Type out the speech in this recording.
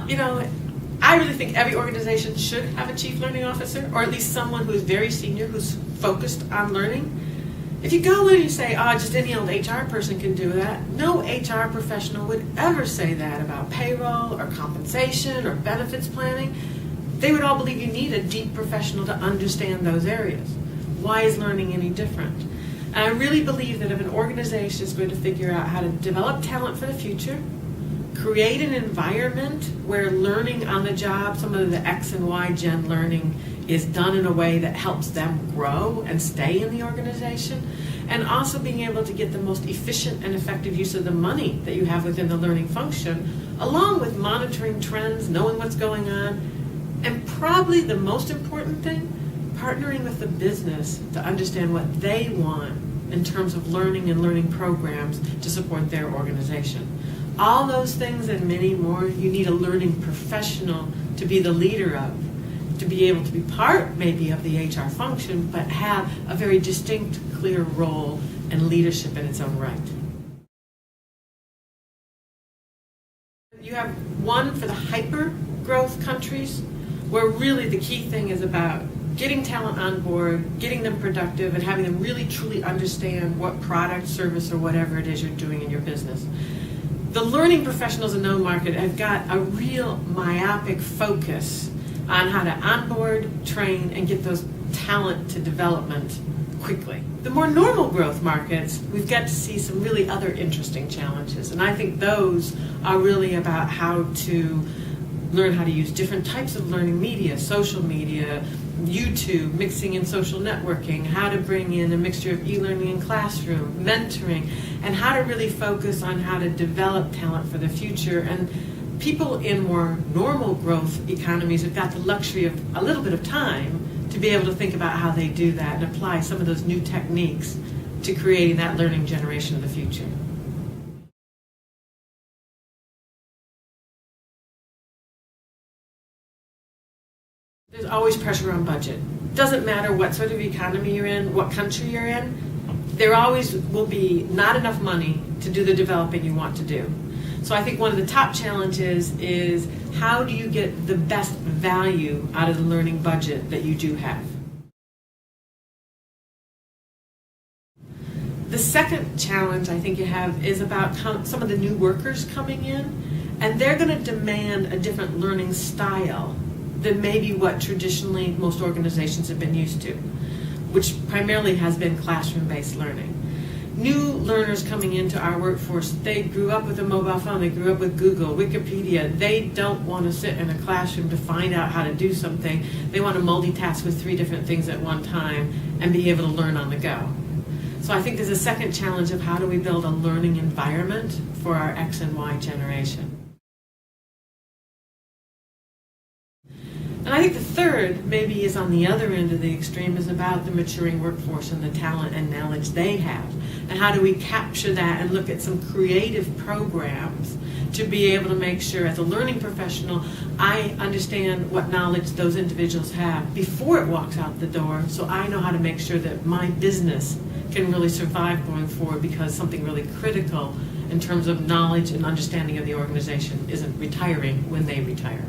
You know, I really think every organization should have a chief learning officer, or at least someone who is very senior, who's focused on learning. If you go in and you say, oh, just any old HR person can do that, no HR professional would ever say that about payroll or compensation or benefits planning. They would all believe you need a deep professional to understand those areas. Why is learning any different? And I really believe that if an organization is going to figure out how to develop talent for the future, create an environment where learning on the job, some of the X and Y gen learning, is done in a way that helps them grow and stay in the organization, and also being able to get the most efficient and effective use of the money that you have within the learning function, along with monitoring trends, knowing what's going on, and probably the most important thing, partnering with the business to understand what they want in terms of learning and learning programs to support their organization. All those things and many more, you need a learning professional to be the leader of, to be able to be part maybe of the HR function, but have a very distinct, clear role and leadership in its own right. You have one for the hyper-growth countries, where really the key thing is about getting talent on board, getting them productive, and having them really truly understand what product, service, or whatever it is you're doing in your business. The learning professionals in the market have got a real myopic focus on how to onboard, train, and get those talent to development quickly. The more normal growth markets, we've got to see some really other interesting challenges, and I think those are really about how to learn how to use different types of learning media, social media, YouTube, mixing in social networking, how to bring in a mixture of e-learning and classroom, mentoring, and how to really focus on how to develop talent for the future. And people in more normal growth economies have got the luxury of a little bit of time to be able to think about how they do that and apply some of those new techniques to creating that learning generation of the future. There's always pressure on budget. Doesn't matter what sort of economy you're in, what country you're in, there always will be not enough money to do the developing you want to do. So I think one of the top challenges is how do you get the best value out of the learning budget that you do have? The second challenge I think you have is about some of the new workers coming in, and they're going to demand a different learning style than maybe what traditionally most organizations have been used to, which primarily has been classroom-based learning. New learners coming into our workforce, they grew up with a mobile phone, they grew up with Google, Wikipedia. They don't want to sit in a classroom to find out how to do something. They want to multitask with 3 different things at one time and be able to learn on the go. So I think there's a second challenge of how do we build a learning environment for our X and Y generation. And I think the third, maybe is on the other end of the extreme, is about the maturing workforce and the talent and knowledge they have. And how do we capture that and look at some creative programs to be able to make sure, as a learning professional, I understand what knowledge those individuals have before it walks out the door, so I know how to make sure that my business can really survive going forward, because something really critical in terms of knowledge and understanding of the organization isn't retiring when they retire.